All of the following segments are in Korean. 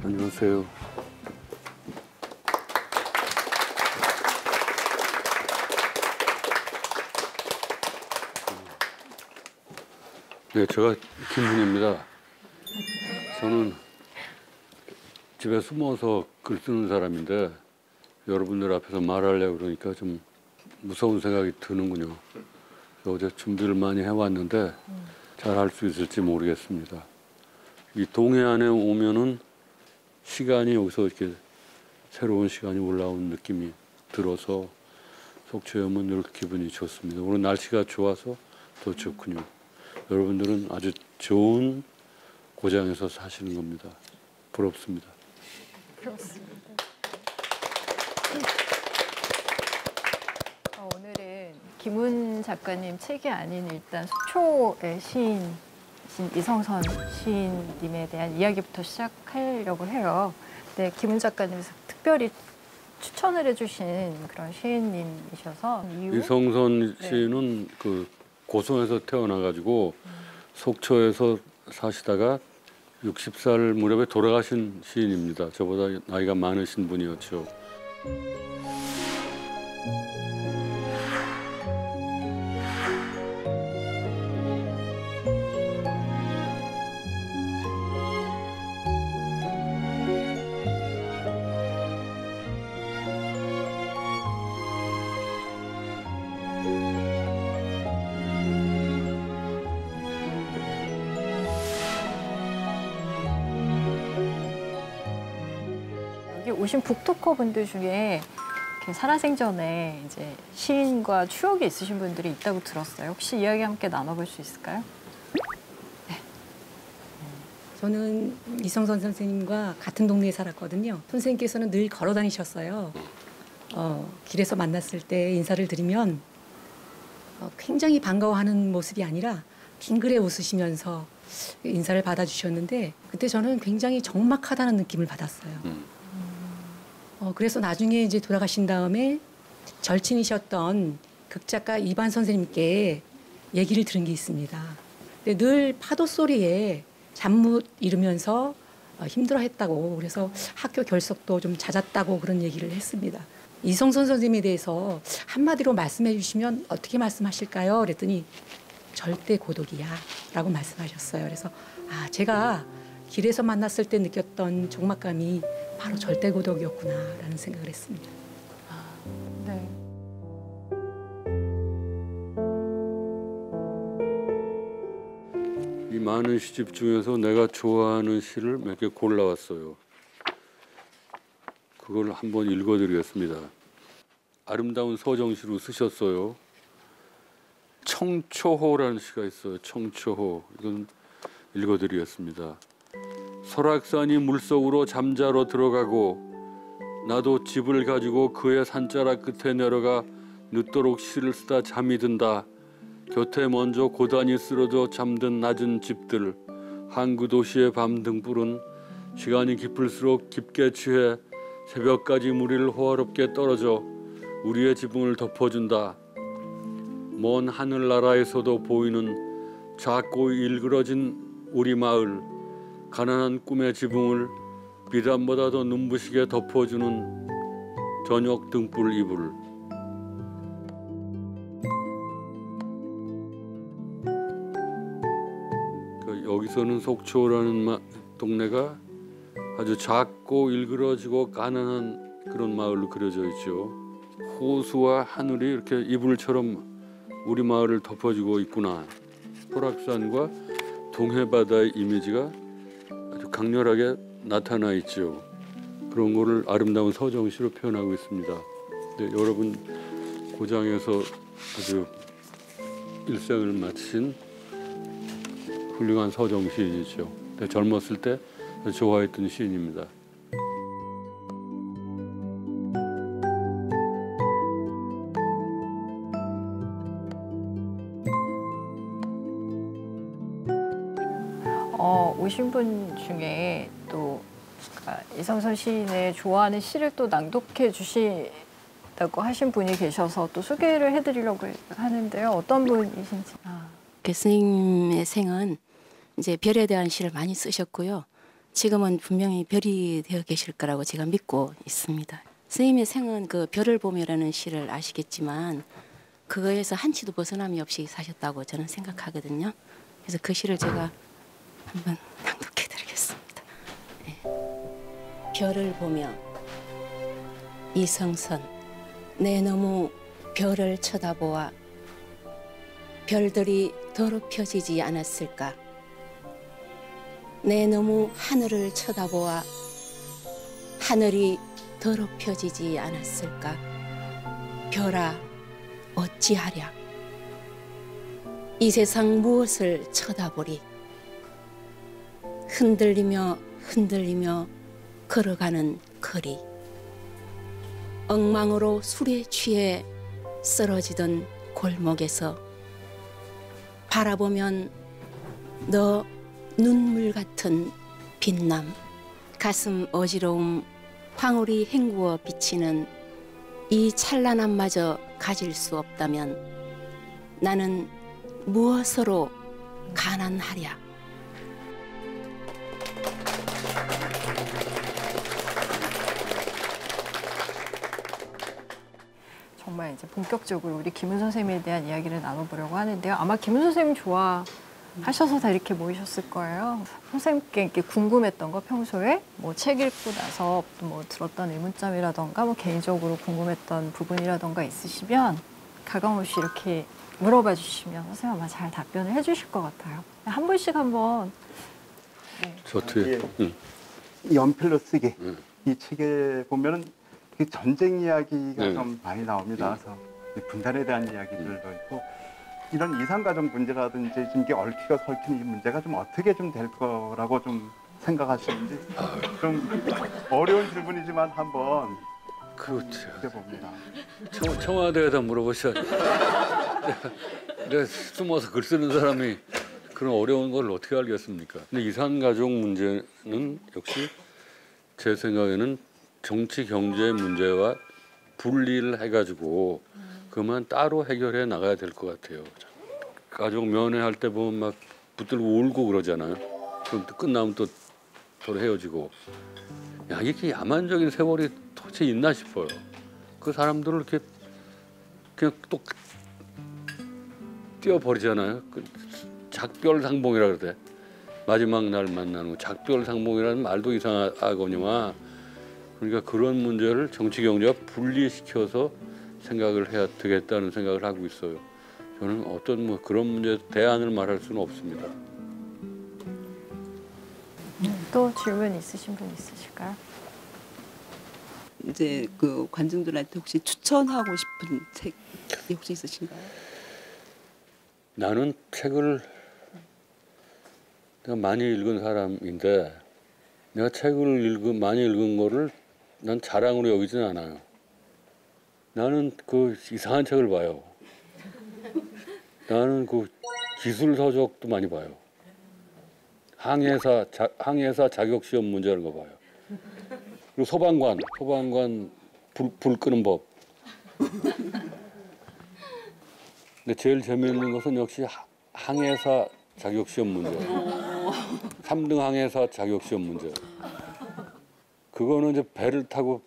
안녕하세요. 네, 제가 김훈입니다. 저는 집에 숨어서 글 쓰는 사람인데 여러분들 앞에서 말하려고 그러니까 좀 무서운 생각이 드는군요. 어제 준비를 많이 해왔는데 잘 할 수 있을지 모르겠습니다. 이 동해안에 오면은 시간이 여기서 이렇게 새로운 시간이 올라온 느낌이 들어서 속초에 오면 늘 기분이 좋습니다. 오늘 날씨가 좋아서 더 좋군요. 여러분들은 아주 좋은 고장에서 사시는 겁니다. 부럽습니다. 부럽습니다. 오늘은 김훈 작가님 책이 아닌 일단 속초의 시인이신 이성선 시인님에 대한 이야기부터 시작하려고 해요. 네, 김훈 작가님께서 특별히 추천을 해주신 그런 시인님이셔서 이성선 시인은 네. 그 고성에서 태어나가지고 속초에서 사시다가 60살 무렵에 돌아가신 시인입니다. 저보다 나이가 많으신 분이었죠. 여기 오신 북토커 분들 중에 이렇게 살아생전에 이제 시인과 추억이 있으신 분들이 있다고 들었어요. 혹시 이야기 함께 나눠볼 수 있을까요? 네. 저는 이성선 선생님과 같은 동네에 살았거든요. 선생님께서는 늘 걸어 다니셨어요. 길에서 만났을 때 인사를 드리면 굉장히 반가워하는 모습이 아니라 빙그레 웃으시면서 인사를 받아주셨는데 그때 저는 굉장히 적막하다는 느낌을 받았어요. 그래서 나중에 이제 돌아가신 다음에 절친이셨던 극작가 이반 선생님께 얘기를 들은 게 있습니다. 근데 늘 파도 소리에 잠 못 이루면서 힘들어했다고 그래서 학교 결석도 좀 잦았다고 그런 얘기를 했습니다. 이성선 선생님에 대해서 한마디로 말씀해 주시면 어떻게 말씀하실까요? 그랬더니 절대 고독이야 라고 말씀하셨어요. 그래서 제가 길에서 만났을 때 느꼈던 적막감이 바로 절대 고독이었구나라는 생각을 했습니다. 네. 이 많은 시집 중에서 내가 좋아하는 시를 몇 개 골라왔어요. 그걸 한번 읽어드리겠습니다. 아름다운 서정시로 쓰셨어요. 청초호라는 시가 있어요. 청초호. 이건 읽어드리겠습니다. 설악산이 물속으로 잠자러 들어가고 나도 집을 가지고 그의 산자락 끝에 내려가 늦도록 시를 쓰다 잠이 든다. 곁에 먼저 고단히 쓰러져 잠든 낮은 집들 항구 도시의 밤 등불은 시간이 깊을수록 깊게 취해 새벽까지 무리를 호화롭게 떨어져 우리의 지붕을 덮어준다. 먼 하늘나라에서도 보이는 작고 일그러진 우리 마을 가난한 꿈의 지붕을 비단보다 더 눈부시게 덮어주는 저녁 등불 이불. 여기서는 속초라는 동네가 아주 작고 일그러지고 가난한 그런 마을로 그려져 있죠. 호수와 하늘이 이렇게 이불처럼 우리 마을을 덮어주고 있구나. 설악산과 동해바다의 이미지가 아주 강렬하게 나타나 있죠. 그런 거를 아름다운 서정시로 표현하고 있습니다. 네, 여러분 고장에서 아주 일생을 마친 훌륭한 서정 시인이죠. 젊었을 때 좋아했던 시인입니다. 오신 분 중에 또 이성선 시인의 좋아하는 시를 또 낭독해 주시다고 하신 분이 계셔서 또 소개를 해드리려고 하는데요. 어떤 분이신지. 교수님의 생은 이제 별에 대한 시를 많이 쓰셨고요. 지금은 분명히 별이 되어 계실 거라고 제가 믿고 있습니다. 선생님의 생은 그 별을 보며라는 시를 아시겠지만 그거에서 한치도 벗어남이 없이 사셨다고 저는 생각하거든요. 그래서 그 시를 제가 한번 낭독해 드리겠습니다. 네. 별을 보며 이성선 내 너무 별을 쳐다보아 별들이 더럽혀지지 않았을까. 내 너무 하늘을 쳐다보아 하늘이 더럽혀지지 않았을까. 별아 어찌하랴. 이 세상 무엇을 쳐다보리. 흔들리며 흔들리며 걸어가는 거리. 엉망으로 술에 취해 쓰러지던 골목에서 바라보면 너 눈물 같은 빛남. 가슴 어지러움 황홀히 헹구어 비치는 이 찬란함마저 가질 수 없다면 나는 무엇으로 가난하랴. 정말 이제 본격적으로 우리 김은 선생님에 대한 이야기를 나눠보려고 하는데요. 아마 김은 선생님 좋아하셔서 다 이렇게 모이셨을 거예요. 선생님께 이렇게 궁금했던 거 평소에 뭐 책 읽고 나서 뭐 들었던 의문점이라던가 뭐 개인적으로 궁금했던 부분이라던가 있으시면 가감없이 이렇게 물어봐 주시면 선생님 아마 잘 답변을 해주실 것 같아요. 한 분씩 한번. 네. 저 뒤에. 응. 연필로 쓰기. 이 책에 보면은 그 전쟁 이야기가 네. 좀 많이 나옵니다. 그래서 이 분단에 대한 이야기들도 있고 이런 이산가족 문제라든지 좀 이게 얽히고 설키는 이 문제가 좀 어떻게 좀 될 거라고 좀 생각하시는지 좀 어려운 질문이지만 한번 그렇죠. 해봅니다. 청와대에다 물어보셔. 내가 숨어서 글 쓰는 사람이 그런 어려운 걸 어떻게 알겠습니까? 근데 이산가족 문제는 역시 제 생각에는 정치 경제 문제와 분리를 해가지고 그만 따로 해결해 나가야 될 것 같아요. 가족 면회할 때 보면 막 붙들고 울고 그러잖아요. 그럼 또 끝나면 또 서로 헤어지고. 야, 이게 야만적인 세월이 도대체 있나 싶어요. 그 사람들을 이렇게 그냥 또 띄워버리잖아요. 그 작별상봉이라 그러대. 마지막 날 만나는 거. 작별상봉이라는 말도 이상하거니와. 그러니까 그런 문제를 정치 경제와 분리시켜서 생각을 해야 되겠다는 생각을 하고 있어요. 저는 어떤 뭐 그런 문제 대안을 말할 수는 없습니다. 또 질문 있으신 분 있으실까요? 이제 그 관중들한테 혹시 추천하고 싶은 책이 혹시 있으신가요? 나는 책을 내가 많이 읽은 사람인데 내가 책을 많이 읽은 거를 난 자랑으로 여기지는 않아요. 나는 그 이상한 책을 봐요. 나는 그 기술 서적도 많이 봐요. 항해사 자격 시험 문제 이런 거 봐요. 그리고 소방관 불 끄는 법. 근데 제일 재미있는 것은 역시 항해사 자격 시험 문제. 3등 항해사 자격 시험 문제. 그거는 이제 배를 타고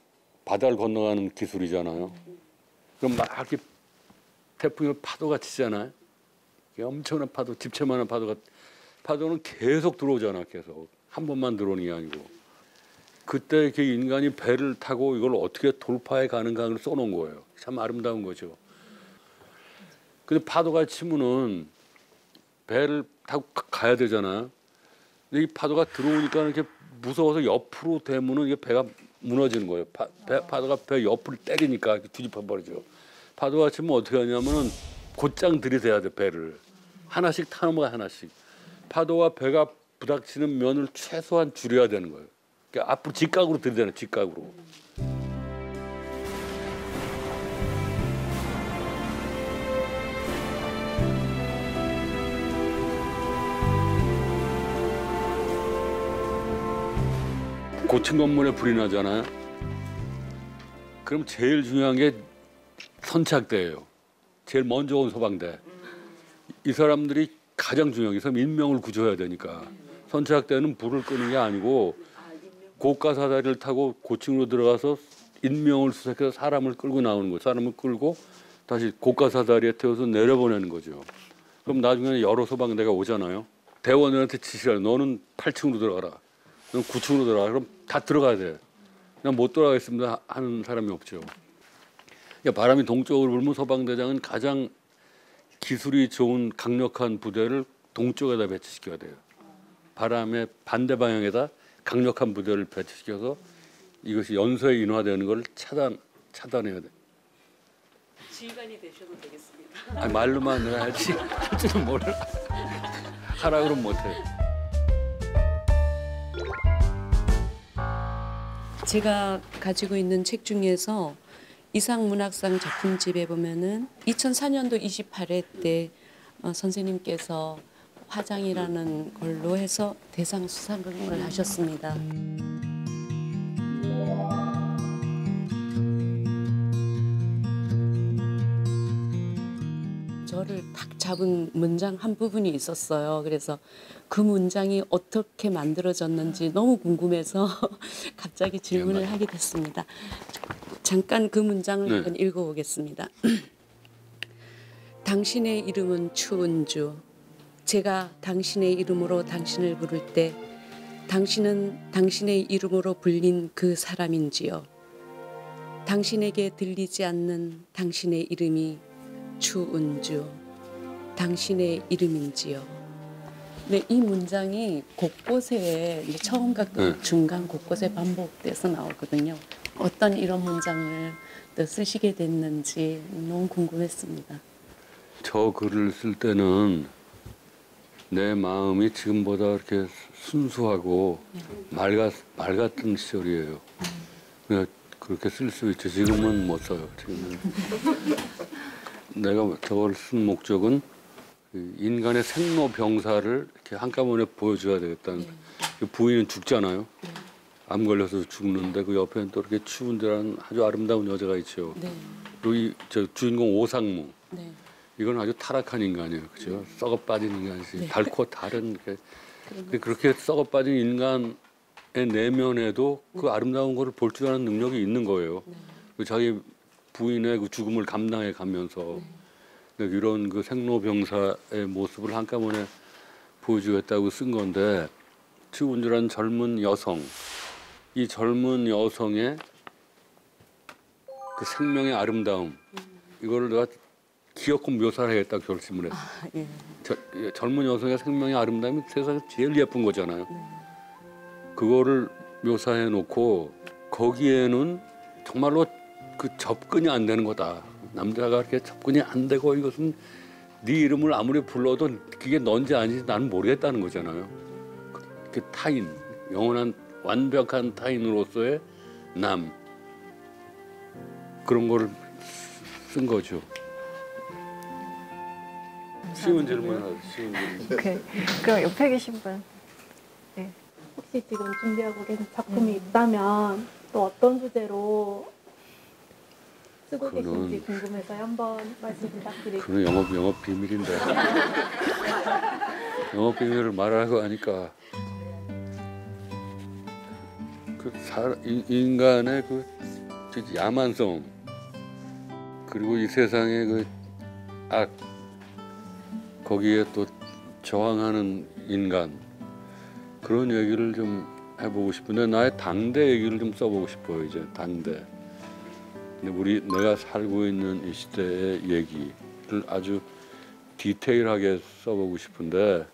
바다를 건너가는 기술이잖아요. 그럼 막 이렇게 태풍이 파도가 치잖아요. 엄청난 파도, 집채만한 파도는 계속 들어오잖아. 계속 한 번만 들어오는 게 아니고. 그때 이렇게 인간이 배를 타고 이걸 어떻게 돌파해 가는가를 써놓은 거예요. 참 아름다운 거죠. 근데 파도가 치면은 배를 타고 가야 되잖아. 근데 이 파도가 들어오니까 이렇게 무서워서 옆으로 대면은 이게 배가 무너지는 거예요. 파도가 배 옆을 때리니까 뒤집어 버리죠. 파도가 치면 어떻게 하냐면은 곧장 들이대야 돼 배를. 하나씩 타는 거야 하나씩. 파도와 배가 부닥치는 면을 최소한 줄여야 되는 거예요. 그러니까 앞으로 직각으로 들이대는 직각으로. 고층 건물에 불이 나잖아요. 그럼 제일 중요한 게 선착대예요. 제일 먼저 온 소방대. 이 사람들이 가장 중요한 게 인명을 구조해야 되니까 선착 때는 불을 끄는 게 아니고 고가 사다리를 타고 고층으로 들어가서 인명을 수색해서 사람을 끌고 나오는 거예요. 사람을 끌고 다시 고가 사다리에 태워서 내려보내는 거죠. 그럼 나중에는 여러 소방대가 오잖아요. 대원들한테 지시를 너는 8층으로 들어가라. 너는 9층으로 들어가라. 그럼 다 들어가야 돼. 그냥 못 들어가겠습니다 하는 사람이 없죠. 그러니까 바람이 동쪽으로 불면 소방대장은 가장 기술이 좋은 강력한 부대를 동쪽에다 배치시켜야 돼요. 바람의 반대 방향에다 강력한 부대를 배치시켜서 이것이 연소에 인화되는 걸 차단해야 돼. 지휘관이 되셔도 되겠습니다. 아니, 말로만 해야지 할 줄은 몰라. 하라 그러면 못해. 제가 가지고 있는 책 중에서 이상문학상 작품집에 보면은 2004년도 28회 때 선생님께서 화장이라는 걸로 해서 대상 수상을 하셨습니다. 저를 탁 잡은 문장 한 부분이 있었어요. 그래서 그 문장이 어떻게 만들어졌는지 너무 궁금해서 갑자기 질문을 하게 됐습니다. 잠깐 그 문장을 네. 한번 읽어보겠습니다. 당신의 이름은 추은주. 제가 당신의 이름으로 당신을 부를 때 당신은 당신의 이름으로 불린 그 사람인지요. 당신에게 들리지 않는 당신의 이름이 추은주. 당신의 이름인지요. 네, 이 문장이 곳곳에 이제 처음과 끝, 중간 곳곳에 반복돼서 나오거든요. 어떤 이런 문장을 또 쓰시게 됐는지 너무 궁금했습니다. 저 글을 쓸 때는 내 마음이 지금보다 이렇게 순수하고 맑았던 시절이에요. 그냥 그렇게 쓸 수 있죠. 지금은 못 써요. 지금은. 내가 저걸 쓴 목적은 인간의 생로병사를 이렇게 한꺼번에 보여줘야 되겠다는. 부인은 죽잖아요. 암 걸려서 죽는데 그 옆에는 또 이렇게 추운데라는 아주 아름다운 여자가 있죠. 네. 그리고 저 주인공 오상무. 네. 이건 아주 타락한 인간이에요, 그죠? 썩어 빠진 인간이지. 네. 달코 다른 근데 그렇게 썩어 빠진 인간의 내면에도 그 아름다운 거를 볼 줄 아는 능력이 있는 거예요. 그 자기 부인의 그 죽음을 감당해 가면서 이런 그 생로병사의 모습을 한꺼번에 보여주겠다고 쓴 건데 추운주라는 젊은 여성, 이 젊은 여성의 그 생명의 아름다움 이거를 내가 기어코 묘사를 하겠다고 결심을 했어요. 예. 젊은 여성의 생명의 아름다움이 세상에서 제일 예쁜 거잖아요. 그거를 묘사해 놓고 거기에는 정말로 그 접근이 안 되는 거다. 남자가 이렇게 접근이 안 되고 이것은 네 이름을 아무리 불러도 그게 넌지 아닌지 나는 모르겠다는 거잖아요. 그 타인, 영원한 완벽한 타인으로서의 남 그런 거를 쓴 거죠. 쉬운 질문 하세요. 쉬운 질문. 오케이. 그럼 옆에 계신 분. 혹시 지금 준비하고 계신 작품이 있다면 또 어떤 주제로 쓰고 그거는- 계신지 궁금해서 한번 말씀 부탁드릴게요. 그건 영업 비밀인데. 영업 비밀을 말하고 하니까 인간의 그 야만성 그리고 이 세상의 그 악 거기에 또 저항하는 인간 그런 얘기를 좀 해보고 싶은데 나의 당대 얘기를 좀 써보고 싶어요. 이제 당대. 근데 내가 살고 있는 이 시대의 얘기를 아주 디테일하게 써보고 싶은데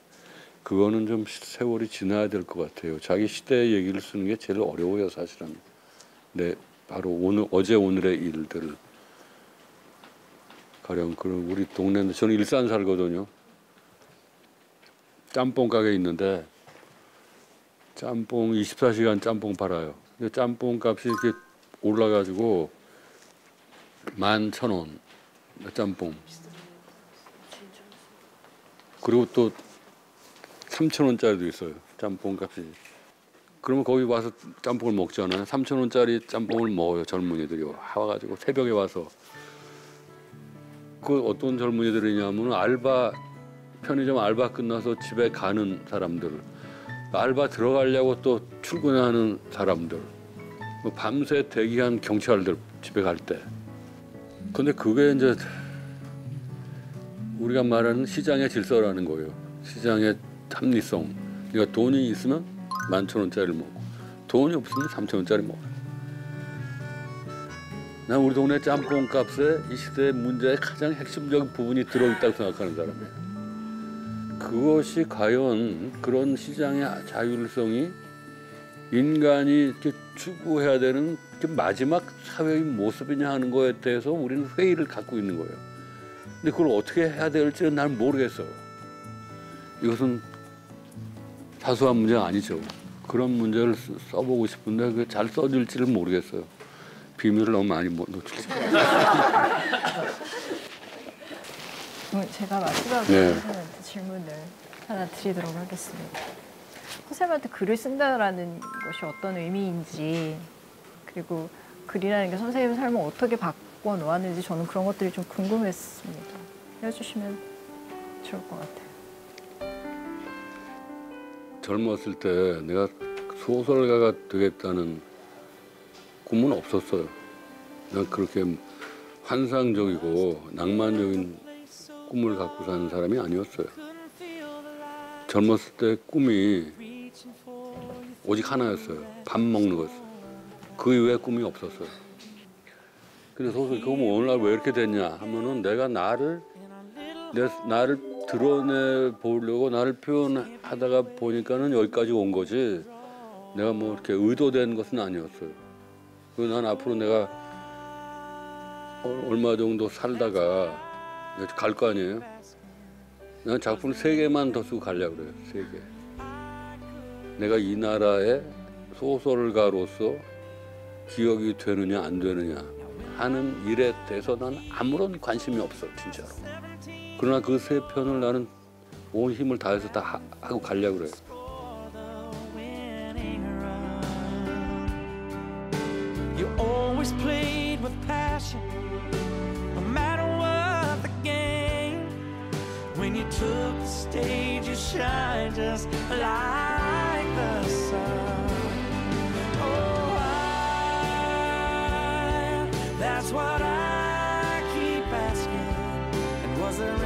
그거는 좀 세월이 지나야 될 것 같아요. 자기 시대의 얘기를 쓰는 게 제일 어려워요, 사실은. 네, 바로 어제 오늘의 일들을 가령 그런 우리 동네인데 저는 일산 살거든요. 짬뽕 가게 있는데 짬뽕 24시간 짬뽕 팔아요. 근데 짬뽕 값이 이렇게 올라가지고 11,000원 짬뽕. 그리고 또 3,000원짜리도 있어요. 짬뽕 값이. 그러면 거기 와서 짬뽕을 먹잖아요. 3,000원짜리 짬뽕을 먹어요. 젊은이들이 와가지고 새벽에 와서. 그 어떤 젊은이들이냐면 편의점 알바 끝나서 집에 가는 사람들. 알바 들어가려고 또 출근하는 사람들, 뭐 밤새 대기한 경찰들 집에 갈 때. 근데 그게 이제 우리가 말하는 시장의 질서라는 거예요. 시장의 합리성. 그러니까 돈이 있으면 11,000원짜리를 먹고 돈이 없으면 3,000원짜리 먹어요. 난 우리 동네 짬뽕 값에 이 시대의 문제의 가장 핵심적인 부분이 들어있다고 생각하는 사람이에요. 그것이 과연 그런 시장의 자율성이 인간이 이렇게 추구해야 되는 마지막 사회의 모습이냐 하는 거에 대해서 우리는 회의를 갖고 있는 거예요. 근데 그걸 어떻게 해야 될지는 난 모르겠어요. 이것은 사소한 문제가 아니죠. 그런 문제를 써보고 싶은데 그게 잘 써질지를 모르겠어요. 비밀을 너무 많이 못 놓치죠. 제가 마지막으로 네. 선생님한테 질문을 하나 드리도록 하겠습니다. 선생님한테 글을 쓴다라는 것이 어떤 의미인지, 그리고 글이라는 게 선생님 삶을 어떻게 바꿔 놓았는지 저는 그런 것들이 좀 궁금했습니다. 해주시면 좋을 것 같아요. 젊었을 때 내가 소설가가 되겠다는 꿈은 없었어요. 난 그렇게 환상적이고 낭만적인 꿈을 갖고 사는 사람이 아니었어요. 젊었을 때 꿈이 오직 하나였어요. 밥 먹는 거였어요. 그 이외에 꿈이 없었어요. 그래서 그럼 오늘날 왜 이렇게 됐냐 하면은 내가 나를 드러내 보려고 나를 표현하다가 보니까는 여기까지 온 거지. 내가 뭐 이렇게 의도된 것은 아니었어요. 그리고 난 앞으로 내가 얼마 정도 살다가 갈 거 아니에요? 난 작품 3개만 더 쓰고 가려고 그래요. 3개. 내가 이 나라의 소설가로서 기억이 되느냐 안 되느냐 하는 일에 대해서 난 아무런 관심이 없어 진짜로. 그러나 그 3편을 나는 온 힘을 다해서 다 하고 가려고 그래요. You always played with passion, no matter what the game. When you took the stage, you shine just like the sun. Oh, that's what I keep asking. And was there